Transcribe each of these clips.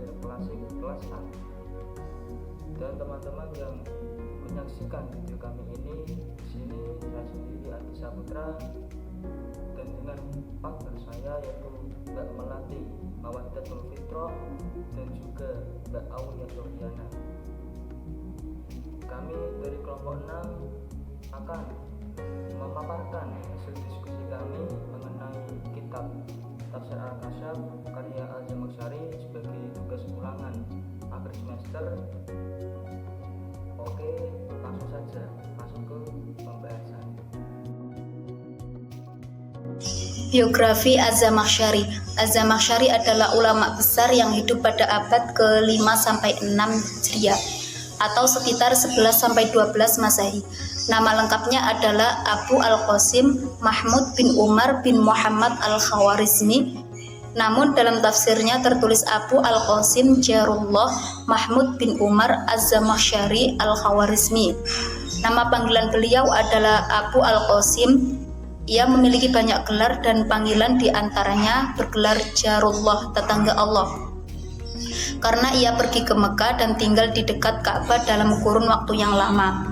tafsir klasik kelas A. Dan teman-teman yang menyaksikan video kami ini, di sini saya sendiri Adi Saputra, dan dengan partner saya yaitu Mbak Melati Mawaddatul Fitrah dan juga Mbak Aulia Sofiana. Kami dari kelompok 6 akan memaparkan hasil diskusi kami mengenai kitab Tafsir Al-Kasyaf karya Az-Zamakhsyari sebagai tugas ulangan akhir semester. Oke, langsung saja masuk ke pembahasan. Biografi Az-Zamakhsyari. Az-Zamakhsyari adalah ulama besar yang hidup pada abad ke-5 sampai 6 Hijriah atau sekitar 11 sampai 12 Masehi. Nama lengkapnya adalah Abu Al-Qasim Mahmud bin Umar bin Muhammad Al-Khawarizmi. Namun dalam tafsirnya tertulis Abu Al-Qasim Jarullah Mahmud bin Umar Az-Zamakhsyari Al-Khawarizmi. Nama panggilan beliau adalah Abu Al-Qasim. Ia memiliki banyak gelar dan panggilan, diantaranya bergelar Jarullah, tetangga Allah, karena ia pergi ke Mekah dan tinggal di dekat Ka'bah dalam kurun waktu yang lama.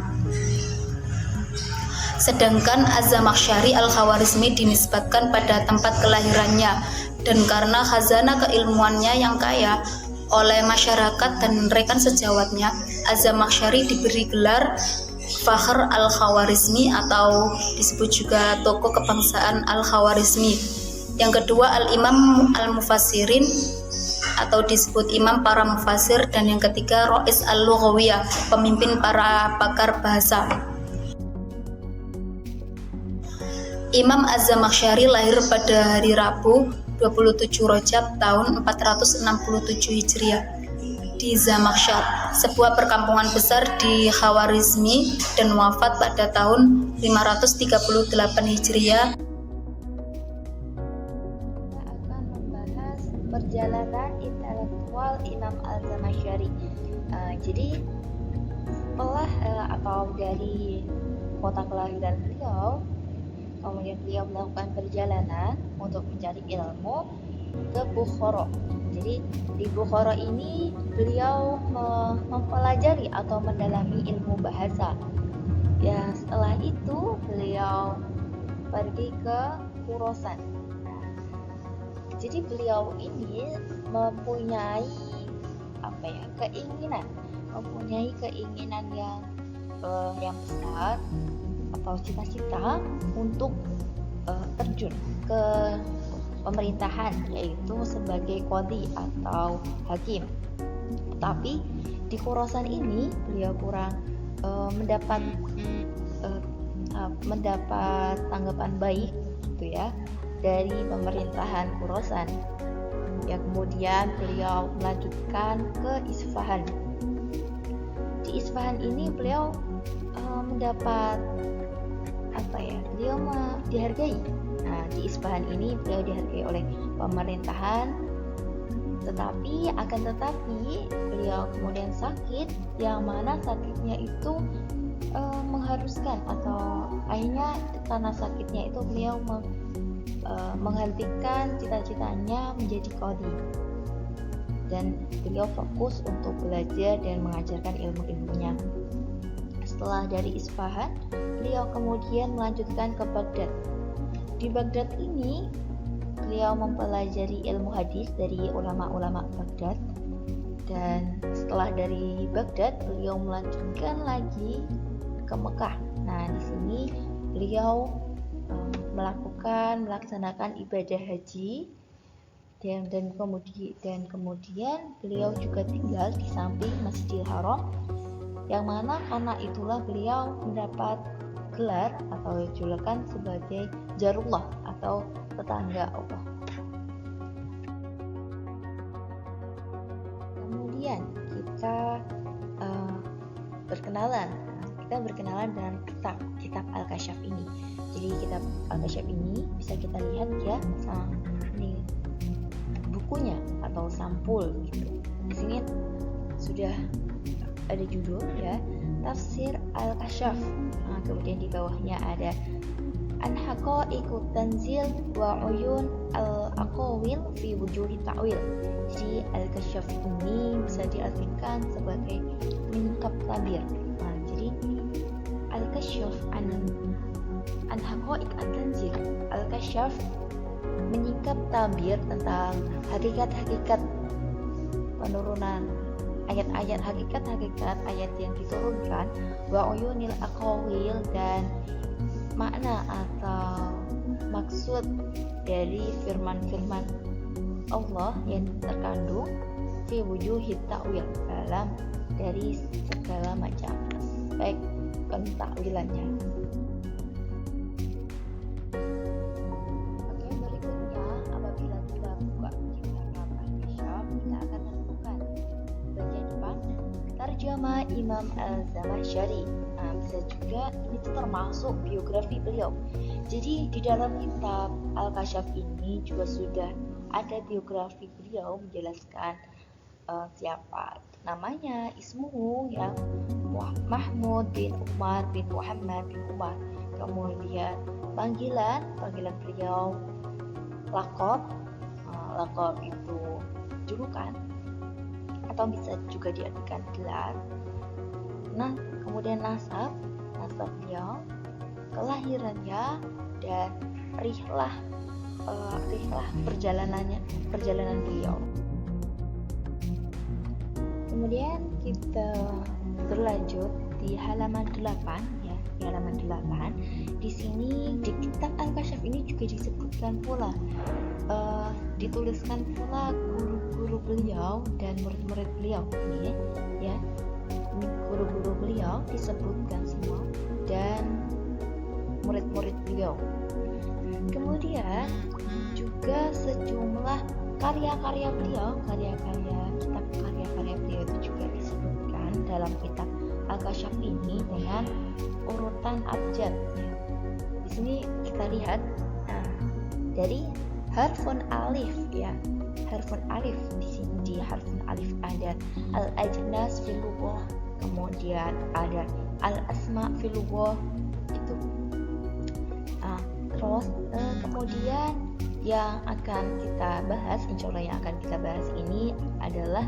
Sedangkan Az-Zamakhsyari Al-Khawarizmi dinisbatkan pada tempat kelahirannya, dan karena khazanah keilmuannya yang kaya oleh masyarakat dan rekan sejawatnya, Az-Zamakhsyari diberi gelar Fakhr Al-Khawarizmi atau disebut juga tokoh kebangsaan Al-Khawarizmi. Yang kedua Al-Imam Al-Mufassirin atau disebut imam para mufasir, dan yang ketiga Rais Al-Lughawiyah, pemimpin para pakar bahasa. Imam Az-Zamakhsyari lahir pada hari Rabu 27 Rajab tahun 467 Hijriah di Zamakhsyar, sebuah perkampungan besar di Khawarizmi, dan wafat pada tahun 538 Hijriah. Kita akan membahas perjalanan intelektual Imam Az-Zamakhsyari. Jadi setelah atau dari kota kelahiran beliau, kemudian beliau melakukan perjalanan untuk mencari ilmu ke Bukhara. Jadi di Bukhara ini beliau mempelajari atau mendalami ilmu bahasa. Ya, setelah itu beliau pergi ke Khurasan. Jadi beliau ini mempunyai keinginan yang besar atau cita-cita untuk terjun ke pemerintahan, yaitu sebagai qadhi atau hakim. Tetapi di Khurasan ini beliau kurang mendapat tanggapan baik gitu ya dari pemerintahan Khurasan. Ya, kemudian beliau melanjutkan ke Isfahan. Di Isfahan ini beliau mendapat beliau dihargai. Nah, di Isfahan ini beliau dihargai oleh pemerintahan, tetapi beliau kemudian sakit, yang mana sakitnya itu mengharuskan, atau akhirnya karena sakitnya itu beliau menghentikan cita-citanya menjadi qadhi, dan beliau fokus untuk belajar dan mengajarkan ilmu-ilmunya. Setelah dari Isfahan, beliau kemudian melanjutkan ke Baghdad. Di Baghdad ini beliau mempelajari ilmu hadis dari ulama-ulama Baghdad, dan setelah dari Baghdad beliau melanjutkan lagi ke Mekah. Nah, di sini beliau melaksanakan ibadah haji, dan kemudian beliau juga tinggal di samping Masjidil Haram, yang mana karena itulah beliau mendapat gelar atau julukan sebagai Jarullah atau tetangga Allah. Kemudian kita berkenalan dengan kitab Al-Kasyaf ini. Jadi kitab Al-Kasyaf ini bisa kita lihat ya, ini bukunya atau sampul gitu. Di sini sudah ada judul ya, Tafsir Al-Kasyaf. Nah, kemudian di bawahnya ada an haqa'iqut tanzil wa uyun al-aqawil fi wujuhi ta'wil. Jadi al-kasyaf ini bisa diartikan sebagai menyingkap tabir. Jadi al-kasyaf an haqa'iq at-tanzil. Al-kasyaf menyingkap tabir tentang hakikat-hakikat penurunan ayat-ayat, hakikat-hakikat ayat yang diturunkan, wa uyunil aqawil, dan makna atau maksud dari firman-firman Allah yang terkandung fi wujuhit ta'wil, dalam dari segala macam aspek pentakwilannya. Oke, berikutnya apabila kita buka kitab Al-Kasyaf, kita akan menemukan bagian depan tarjama Imam Al-Zamakhsyari. Bisa juga ini termasuk biografi beliau. Jadi di dalam kitab Al-Kasyaf ini juga sudah ada biografi beliau, menjelaskan siapa namanya, ismuhu, ya, Mahmud bin Umar bin Muhammad bin Umar. Kemudian panggilan beliau, laqab itu julukan atau bisa juga diartikan gelar. Nah, kemudian nasab beliau, kelahirannya, dan rihlah perjalanan beliau. Kemudian kita berlanjut di halaman 8, ya, di halaman 8. Di sini di kitab Al-Kasyaf ini juga disebutkan pula, dituliskan pula guru-guru beliau dan murid-murid beliau ini, ya. Guru-guru beliau disebutkan semua dan murid-murid beliau. Kemudian juga sejumlah karya-karya beliau, kitab karya-karya beliau itu juga disebutkan dalam kitab Al-Kasyaf ini dengan urutan abjad. Di sini kita lihat, dari harfun alif, ya, harfun alif. Di sini di harfun alif ada al-ajnas fil lughah, kemudian ada al-asma fil lughah itu. Terus kemudian yang akan kita bahas, insyaallah yang akan kita bahas ini adalah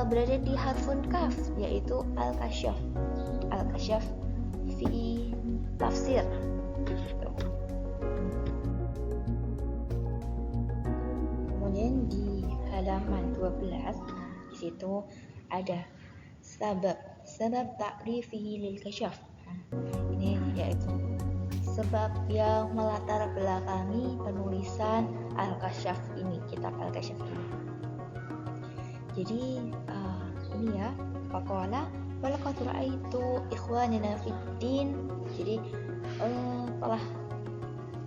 berada di harfun kaf, yaitu al-kasyaf fi tafsir. Kemudian di halaman 12 di situ ada sebab ta'rifihi lil kasyaf. Ini yaitu sebab yang melatar belakangi penulisan Al-Kasyaf ini, kitab Al-Kasyaf ini. Jadi ini ya, faqala walaqad ra'aitu ikhwanana fid din. Jadi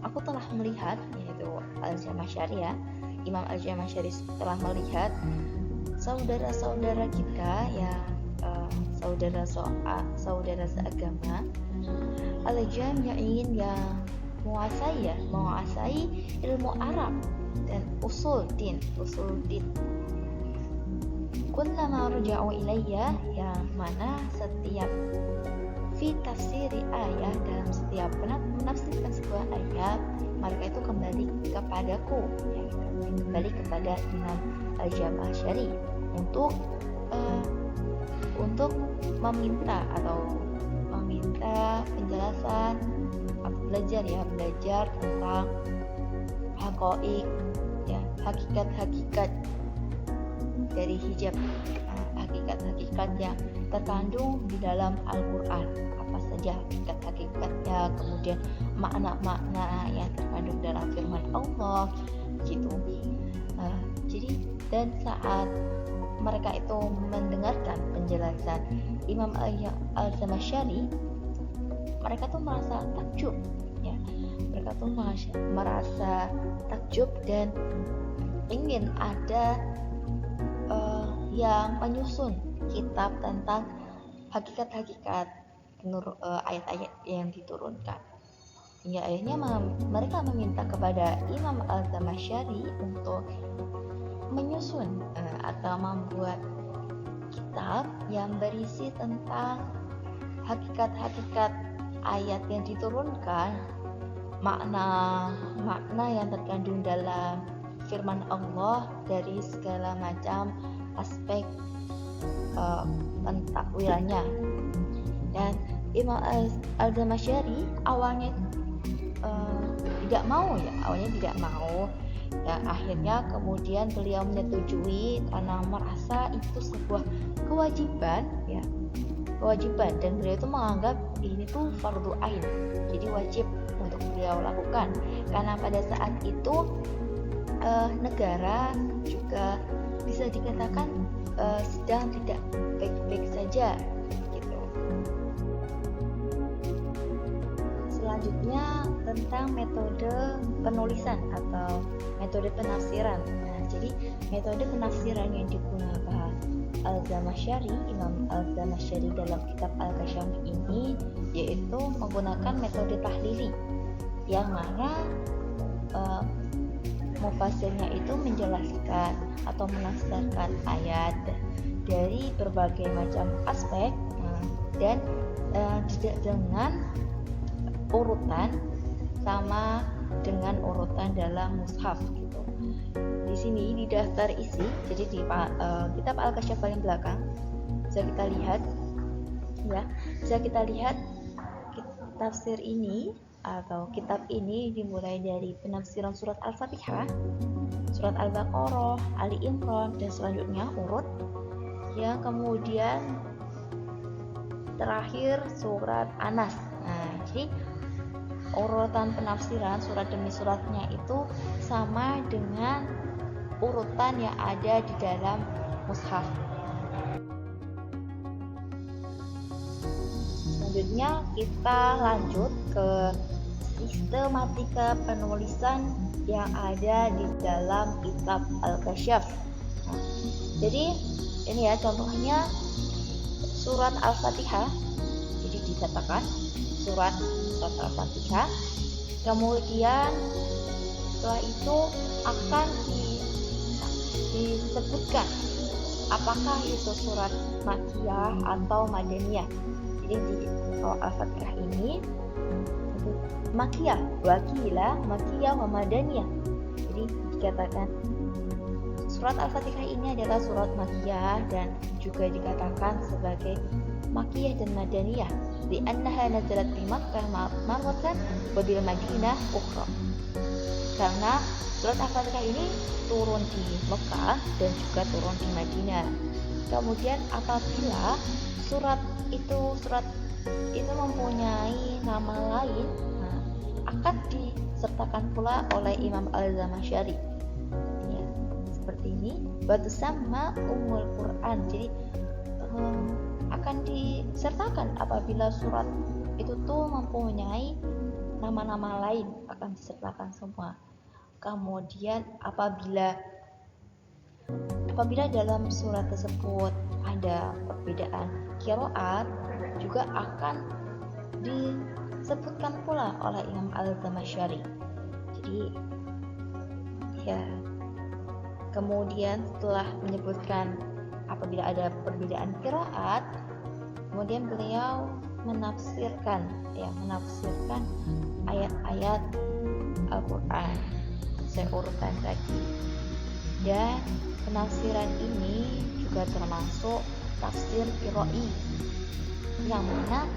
aku telah melihat, yaitu Al-Zamakhsyari, ya, Imam Al-Zamakhsyari telah melihat saudara-saudara kita, ya, saudara seagama, al-jami'in, yang menguasai ilmu Arab dan usul din. Kullama ruja'u ilayya, yang mana setiap fi tafsiri ayat, dalam setiap menafsirkan sebuah ayat, mereka itu kembali kepadaku, ya, kembali kepada Imam Al-Zamakhsyari untuk meminta penjelasan, belajar tentang haqa'iq, ya, hakikat-hakikat dari hijab, hakikat-hakikat yang terkandung di dalam Al-Quran, apa saja hakikat-hakikatnya, kemudian makna-makna yang terkandung dalam firman Allah, gitu. Jadi, dan saat mereka itu mendengarkan penjelasan Imam Al-Zamakhsyari, mereka tuh merasa takjub, ya. Mereka tuh merasa takjub dan ingin ada yang menyusun kitab tentang hakikat-hakikat ayat-ayat yang diturunkan. Hingga akhirnya mereka meminta kepada Imam Al-Zamakhsyari untuk menyusun atau membuat kitab yang berisi tentang hakikat-hakikat ayat yang diturunkan makna yang terkandung dalam firman Allah dari segala macam aspek pentakwilannya. Dan Imam Al-Zamakhsyari awalnya tidak mau dan akhirnya kemudian beliau menyetujui karena merasa itu sebuah kewajiban dan beliau itu menganggap ini tuh fardu ain, jadi wajib untuk beliau lakukan karena pada saat itu negara juga bisa dikatakan sedang tidak baik-baik saja gitu. Selanjutnya tentang metode penulisan atau metode penafsiran. Nah, jadi metode penafsiran yang digunakan Imam Al-Zamakhsyari dalam kitab Al-Kasyaf ini yaitu menggunakan metode tahlili, yang mana mufasirnya itu menjelaskan atau menafsirkan ayat dari berbagai macam aspek dan tidak dengan urutan sama dengan urutan dalam mushaf gitu. Di sini di daftar isi, jadi di kitab Al-Kasyaf paling belakang bisa kita lihat tafsir ini atau kitab ini dimulai dari penafsiran surat Al-Fatihah, surat Al-Baqarah, Ali Imran dan selanjutnya urut, yang kemudian terakhir surat Anas. Nah, jadi urutan penafsiran surat demi suratnya itu sama dengan urutan yang ada di dalam mushaf. Selanjutnya kita lanjut ke sistematika penulisan yang ada di dalam kitab Al-Kasyaf. Jadi ini ya contohnya surat Al-Fatihah. Jadi dikatakan surat Al-Fatihah. Kemudian setelah itu akan disebutkan apakah itu surat Makkiyah atau Madaniyah. Jadi di Al-Fatihah ini Makkiyah, wakilah Makkiyah wa Madaniyah. Jadi dikatakan surat Al-Fatihah ini adalah surat Makkiyah dan juga dikatakan sebagai Makkiyah dan Madaniyah di annaha nazalat di Makkah marwatan wa bil Madinah ukhra. Karena surat Al-Fatihah ini turun di Mekah dan juga turun di Madinah. Kemudian apabila surat itu mempunyai nama lain, akan disertakan pula oleh Imam Al-Zamakhsyari. Ya, seperti ini. Batu sama Ummul Quran. Jadi akan disertakan apabila surat itu tuh mempunyai nama-nama lain, akan disertakan semua. Kemudian apabila dalam surat tersebut ada perbedaan qiraat, juga akan disebutkan pula oleh Imam Al-Zamakhsyari. Jadi ya, kemudian setelah menyebutkan apabila ada perbedaan qiraat, kemudian beliau menafsirkan ayat-ayat Al-Quran seurutan tadi. Dan penafsiran ini juga termasuk tafsir qira'i, yang mana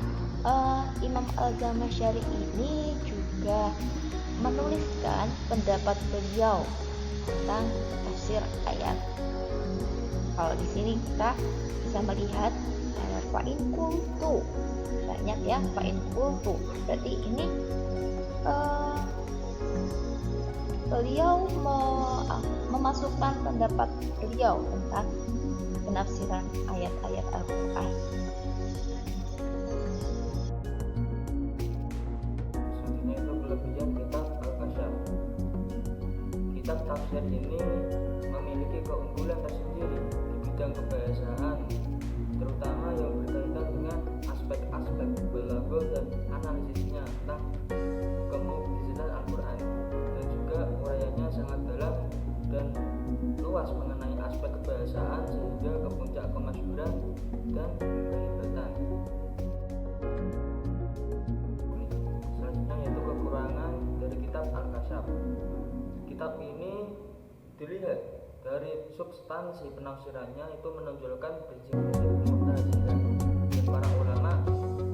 Imam Al-Zamakhsyari ini juga menuliskan pendapat beliau tentang tafsir ayat. Kalau di sini kita bisa melihat fa'in qultu, banyak ya fa'in qultu. Berarti ini beliau memasukkan pendapat beliau tentang penafsiran ayat-ayat Al-Quran. Selanjutnya itu kelebihan kitab Al-Kasyaf. Kitab tafsir ini memiliki keunggulan tersendiri di bidang kebahasaan, terutama yang berkaitan dengan aspek-aspek balaghah dan analisisnya tentang kemu'jizatan Al-Quran, dan juga uraiannya sangat dalam dan luas mengenai aspek kebahasaan sehingga ke puncak kemasyhuran dan kehebatan. Selanjutnya yaitu kekurangan dilihat dari substansi penafsirannya itu menonjolkan prinsip-prinsip Mu'tazilah, dan para ulama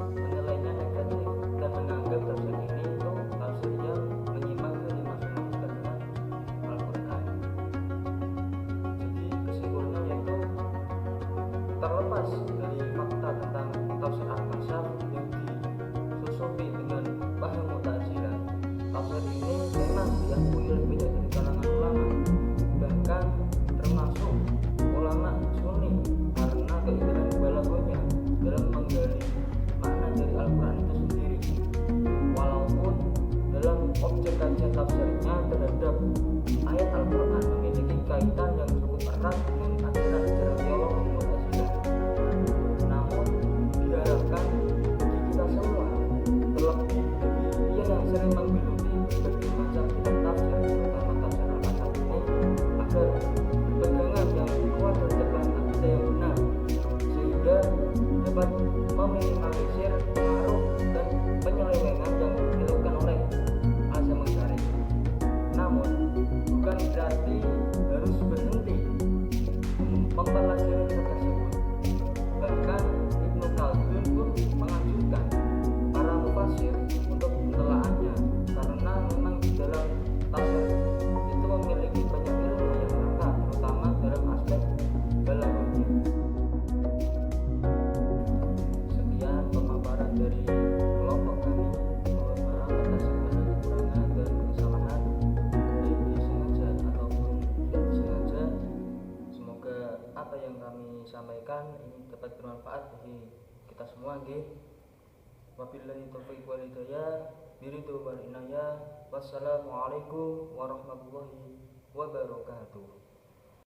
menilainya negatif dan menganggap tafsir ini itu tafsir yang menyimpang dari masing-masing kalimat Al-Quran. Jadi kesimpulannya yaitu terlepas dari fakta tentang tafsir Al-Kasyaf yang disusupi dengan paham Mu'tazilah, tafsir ini memang diakui oleh banyak dari kalangan ulama, bahkan termasuk ulama Sunni, karena keindahan balaghahnya dalam menggali makna dari Al-Quran itu sendiri. Walaupun dalam objek kajian tafsirnya terhadap ayat Al-Quran memiliki kaitan yang cukup erat dengan ajaran teologi Mu'tazilah, namun diharapkan bagi kita semua, terlebih bagi dia yang sering menggeluti berbagai macam kitab tafsir, terutama tafsir Al-Kasyaf ini, agar berpegangan yang kuat terhadap akidah yang benar, sehingga dapat meminimalisir pengaruh dan penyelewengan yang dilakukan oleh Azam Masyari. Namun bukan berarti harus berhenti mempelajari kitab tersebut. Bahkan Ibnu Khaldun pun menganjurkan para mufasir untuk menelaahnya, karena memang di dalam tafsir itu memiliki banyak ilmu yang lengkap, terutama dalam aspek balaghahnya. Sekian pemaparan dari kelompok kami. Mohon maaf atas segala kekurangan dan kesalahan, baik disengaja ataupun tidak disengaja. Semoga apa yang kami sampaikan ini dapat bermanfaat bagi kita semua, nggih. Wabillahi taufiq wal hidayah, biridho wal inayah. Wassalamualaikum warahmatullahi wabarakatuh.